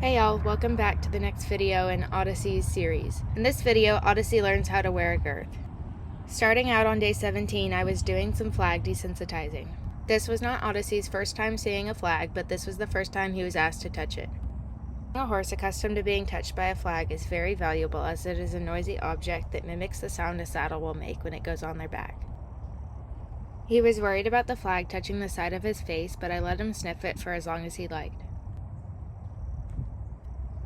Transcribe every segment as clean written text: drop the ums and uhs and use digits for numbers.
Hey y'all, welcome back to the next video in Odyssey's series. In this video, Odyssey learns how to wear a girth. Starting out on day 17, I was doing some flag desensitizing. This was not Odyssey's first time seeing a flag, but this was the first time he was asked to touch it. A horse accustomed to being touched by a flag is very valuable, as it is a noisy object that mimics the sound a saddle will make when it goes on their back. He was worried about the flag touching the side of his face, but I let him sniff it for as long as he liked.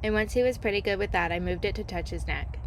And once he was pretty good with that, I moved it to touch his neck.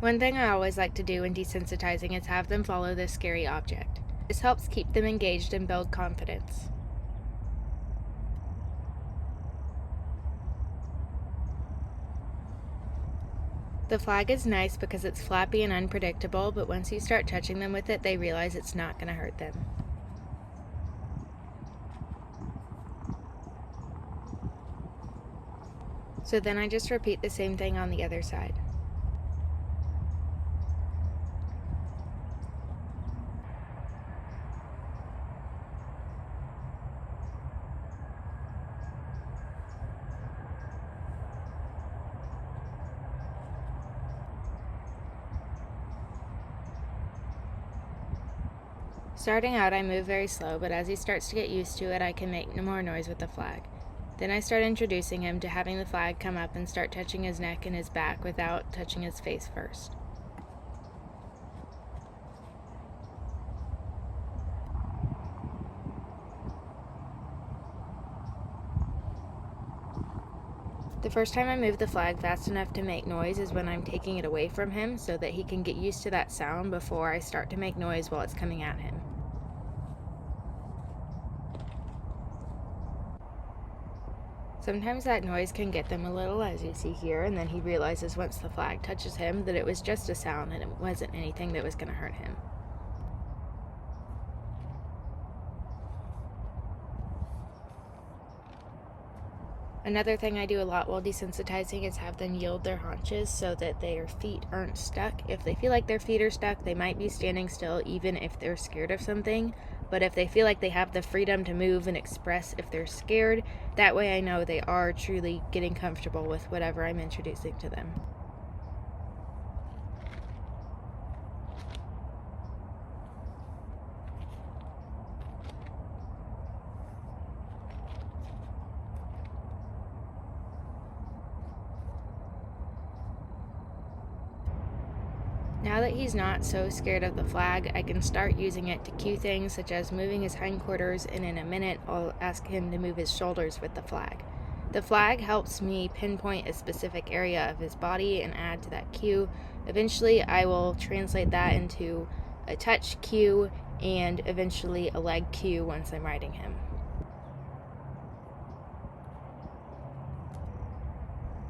One thing I always like to do when desensitizing is have them follow this scary object. This helps keep them engaged and build confidence. The flag is nice because it's flappy and unpredictable, but once you start touching them with it, they realize it's not going to hurt them. So then I just repeat the same thing on the other side. Starting out, I move very slow, but as he starts to get used to it, I can make no more noise with the flag. Then I start introducing him to having the flag come up and start touching his neck and his back without touching his face first. The first time I move the flag fast enough to make noise is when I'm taking it away from him so that he can get used to that sound before I start to make noise while it's coming at him. Sometimes that noise can get them a little, as you see here, and then he realizes once the flag touches him that it was just a sound and it wasn't anything that was going to hurt him. Another thing I do a lot while desensitizing is have them yield their haunches so that their feet aren't stuck. If they feel like their feet are stuck, they might be standing still even if they're scared of something. But if they feel like they have the freedom to move and express if they're scared, that way I know they are truly getting comfortable with whatever I'm introducing to them. Now that he's not so scared of the flag, I can start using it to cue things such as moving his hindquarters, and in a minute I'll ask him to move his shoulders with the flag. The flag helps me pinpoint a specific area of his body and add to that cue. Eventually I will translate that into a touch cue and eventually a leg cue once I'm riding him.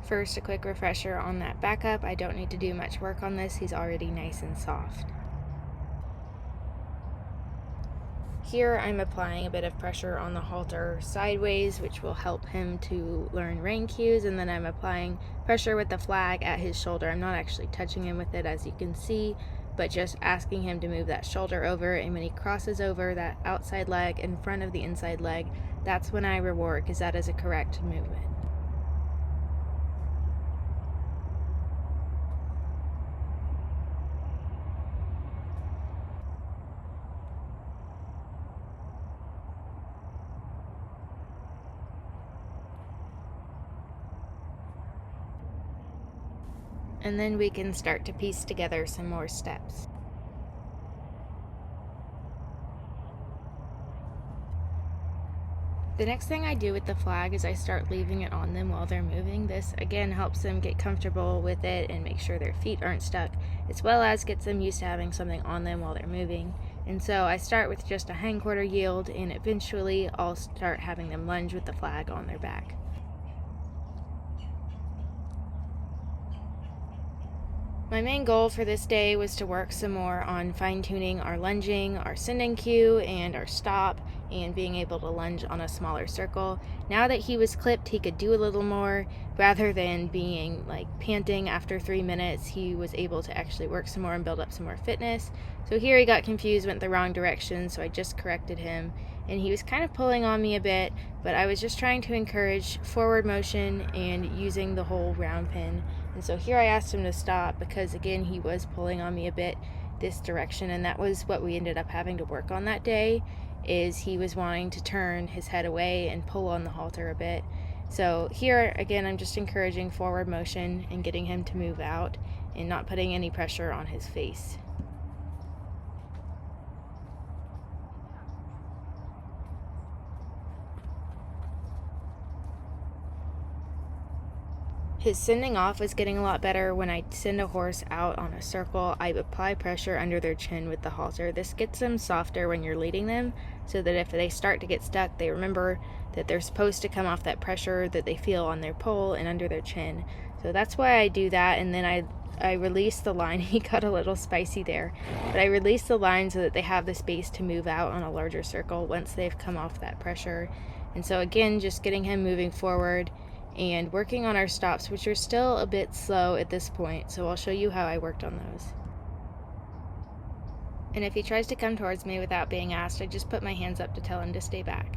First, a quick refresher on that backup. I don't need to do much work on this. He's already nice and soft. Here I'm applying a bit of pressure on the halter sideways, which will help him to learn rein cues, and then I'm applying pressure with the flag at his shoulder. I'm not actually touching him with it, as you can see, but just asking him to move that shoulder over, and when he crosses over that outside leg in front of the inside leg, that's when I reward, because that is a correct movement. And then we can start to piece together some more steps. The next thing I do with the flag is I start leaving it on them while they're moving. This again helps them get comfortable with it and make sure their feet aren't stuck, as well as gets them used to having something on them while they're moving. And so I start with just a hindquarter yield, and eventually I'll start having them lunge with the flag on their back. My main goal for this day was to work some more on fine-tuning our lunging, our sending cue, and our stop, and being able to lunge on a smaller circle. Now that he was clipped, he could do a little more. Rather than being like panting after 3 minutes, he was able to actually work some more and build up some more fitness. So here he got confused, went the wrong direction, so I just corrected him. And he was kind of pulling on me a bit, but I was just trying to encourage forward motion and using the whole round pin. And so here I asked him to stop because, again, he was pulling on me a bit this direction, and that was what we ended up having to work on that day, is he was wanting to turn his head away and pull on the halter a bit. So here, again, I'm just encouraging forward motion and getting him to move out and not putting any pressure on his face. His sending off was getting a lot better. When I send a horse out on a circle, I apply pressure under their chin with the halter. This gets them softer when you're leading them, so that if they start to get stuck, they remember that they're supposed to come off that pressure that they feel on their pole and under their chin. So that's why I do that, and then I release the line. He got a little spicy there, but I release the line so that they have the space to move out on a larger circle once they've come off that pressure. And so again, just getting him moving forward and working on our stops, which are still a bit slow at this point, so I'll show you how I worked on those. And if he tries to come towards me without being asked, I just put my hands up to tell him to stay back.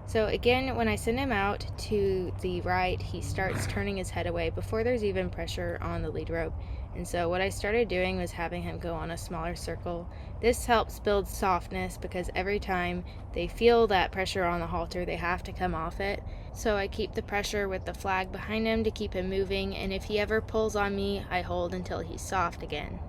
So again, when I send him out to the right, he starts turning his head away before there's even pressure on the lead rope. And so what I started doing was having him go on a smaller circle. This helps build softness because every time they feel that pressure on the halter, they have to come off it. So I keep the pressure with the flag behind him to keep him moving, and if he ever pulls on me, I hold until he's soft again.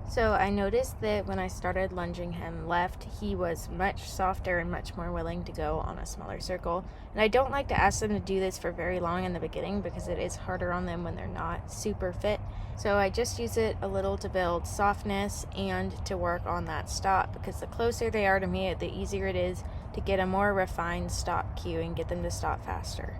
So I noticed that when I started lunging him left, he was much softer and much more willing to go on a smaller circle. And I don't like to ask them to do this for very long in the beginning because it is harder on them when they're not super fit. So I just use it a little to build softness and to work on that stop, because the closer they are to me, the easier it is to get a more refined stop cue and get them to stop faster.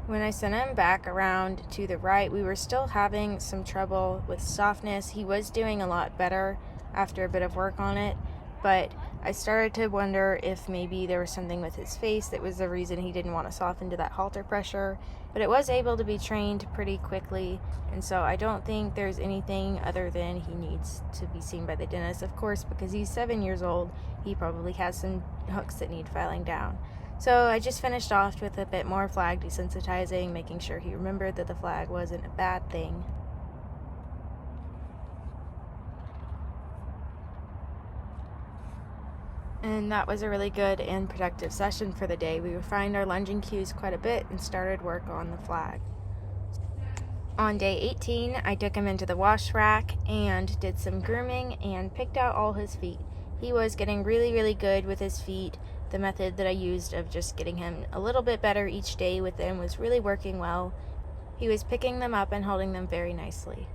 When I sent him back around to the right, we were still having some trouble with softness. He was doing a lot better after a bit of work on it, but I started to wonder if maybe there was something with his face that was the reason he didn't want to soften to that halter pressure. But it was able to be trained pretty quickly, and so I don't think there's anything other than he needs to be seen by the dentist. Of course, because he's 7 years old, he probably has some hooks that need filing down. So I just finished off with a bit more flag desensitizing, making sure he remembered that the flag wasn't a bad thing. And that was a really good and productive session for the day. We refined our lunging cues quite a bit and started work on the flag. On day 18, I took him into the wash rack and did some grooming and picked out all his feet. He was getting really, really good with his feet. The method that I used of just getting him a little bit better each day with them was really working well. He was picking them up and holding them very nicely.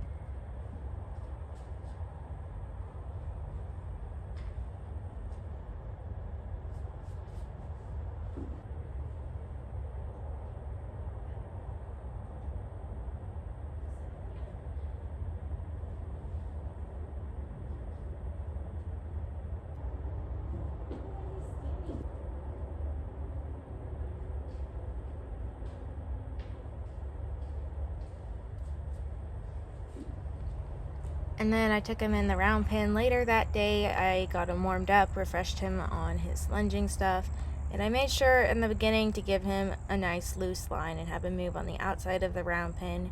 And then I took him in the round pen later that day. I got him warmed up, refreshed him on his lunging stuff, and I made sure in the beginning to give him a nice loose line and have him move on the outside of the round pen.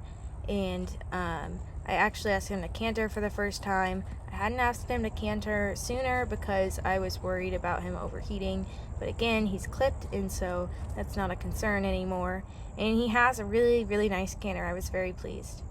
And I actually asked him to canter for the first time. I hadn't asked him to canter sooner because I was worried about him overheating, But again, he's clipped, and so that's not a concern anymore. And he has a really, really nice canter. I was very pleased.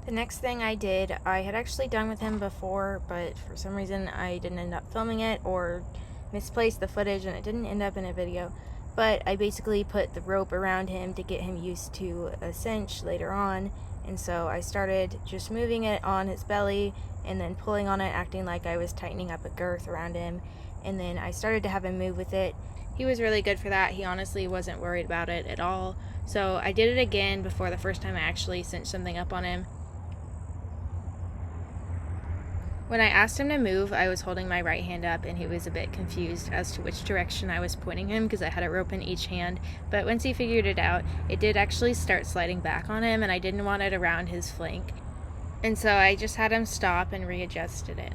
The next thing I did, I had actually done with him before, but for some reason I didn't end up filming it or misplaced the footage and it didn't end up in a video. But I basically put the rope around him to get him used to a cinch later on. And so I started just moving it on his belly and then pulling on it, acting like I was tightening up a girth around him. And then I started to have him move with it. He was really good for that. He honestly wasn't worried about it at all. So I did it again before the first time I actually cinched something up on him. When I asked him to move, I was holding my right hand up and he was a bit confused as to which direction I was pointing him because I had a rope in each hand. But once he figured it out, it did actually start sliding back on him and I didn't want it around his flank. And so I just had him stop and readjusted it.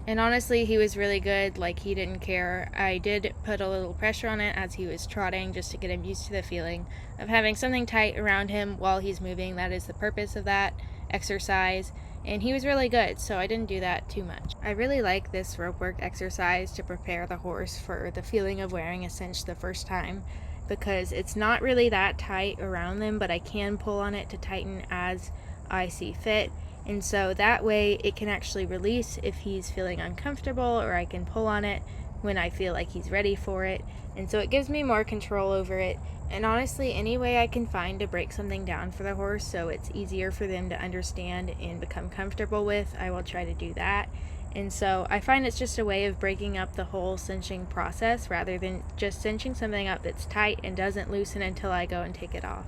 And honestly, he was really good. Like, he didn't care. I did put a little pressure on it as he was trotting just to get him used to the feeling of having something tight around him while he's moving. That is the purpose of that exercise. And he was really good, so I didn't do that too much. I really like this rope work exercise to prepare the horse for the feeling of wearing a cinch the first time, because it's not really that tight around them, but I can pull on it to tighten as I see fit. And so that way it can actually release if he's feeling uncomfortable, or I can pull on it when I feel like he's ready for it. And so it gives me more control over it. And honestly, any way I can find to break something down for the horse so it's easier for them to understand and become comfortable with, I will try to do that. And so I find it's just a way of breaking up the whole cinching process rather than just cinching something up that's tight and doesn't loosen until I go and take it off.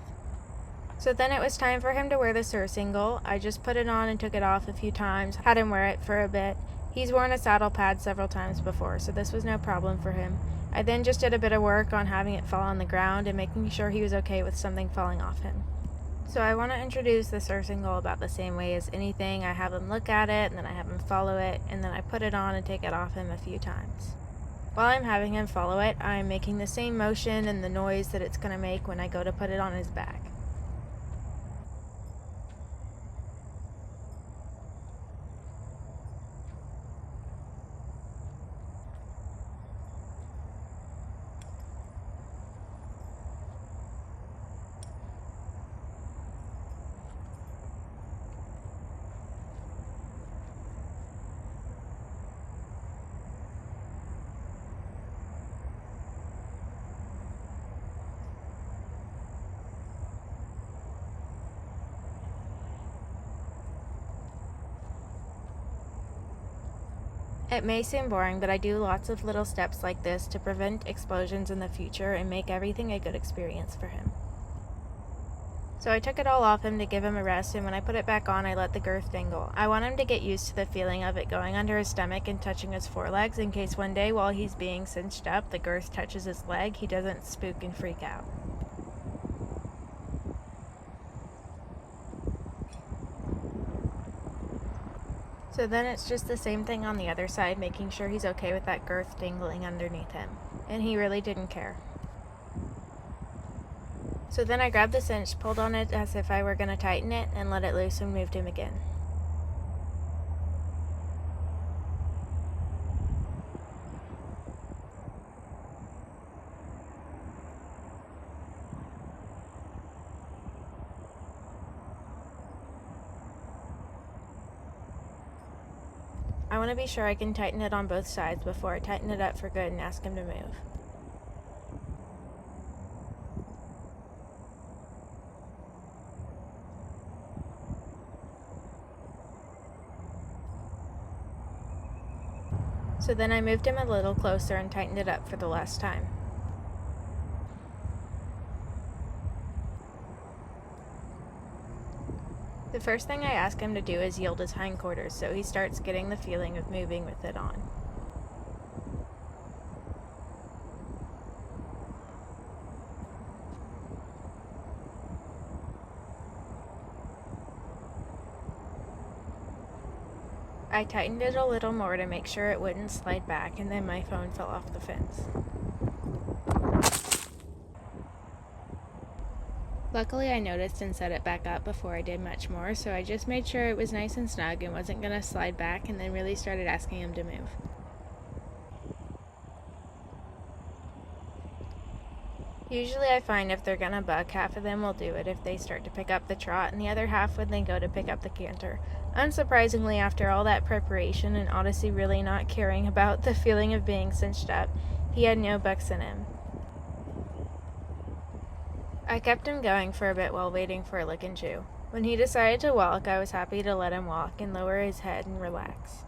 So then it was time for him to wear the surcingle. I just put it on and took it off a few times, had him wear it for a bit. He's worn a saddle pad several times before, so this was no problem for him. I then just did a bit of work on having it fall on the ground and making sure he was okay with something falling off him. So I want to introduce the surcingle about the same way as anything. I have him look at it, and then I have him follow it, and then I put it on and take it off him a few times. While I'm having him follow it, I'm making the same motion and the noise that it's going to make when I go to put it on his back. It may seem boring, but I do lots of little steps like this to prevent explosions in the future and make everything a good experience for him. So I took it all off him to give him a rest, and when I put it back on, I let the girth dangle. I want him to get used to the feeling of it going under his stomach and touching his forelegs in case one day while he's being cinched up, the girth touches his leg, he doesn't spook and freak out. So then it's just the same thing on the other side, making sure he's okay with that girth dangling underneath him. And he really didn't care. So then I grabbed the cinch, pulled on it as if I were going to tighten it, and let it loose and moved him again. I want to be sure I can tighten it on both sides before I tighten it up for good and ask him to move. So then I moved him a little closer and tightened it up for the last time. The first thing I ask him to do is yield his hindquarters, so he starts getting the feeling of moving with it on. I tightened it a little more to make sure it wouldn't slide back, and then my phone fell off the fence. Luckily, I noticed and set it back up before I did much more, so I just made sure it was nice and snug and wasn't going to slide back, and then really started asking him to move. Usually I find if they're going to buck, half of them will do it if they start to pick up the trot, and the other half when they go to pick up the canter. Unsurprisingly, after all that preparation and Odyssey really not caring about the feeling of being cinched up, he had no bucks in him. I kept him going for a bit while waiting for a lick and chew. When he decided to walk, I was happy to let him walk and lower his head and relax.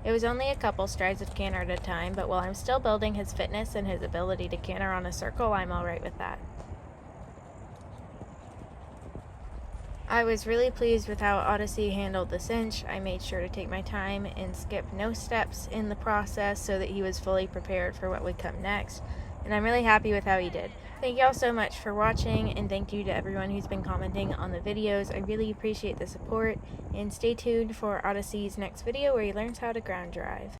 It was only a couple strides of canter at a time, but while I'm still building his fitness and his ability to canter on a circle, I'm alright with that. I was really pleased with how Odyssey handled the cinch. I made sure to take my time and skip no steps in the process so that he was fully prepared for what would come next, and I'm really happy with how he did. Thank you all so much for watching, and thank you to everyone who's been commenting on the videos. I really appreciate the support, and stay tuned for Odyssey's next video where he learns how to ground drive.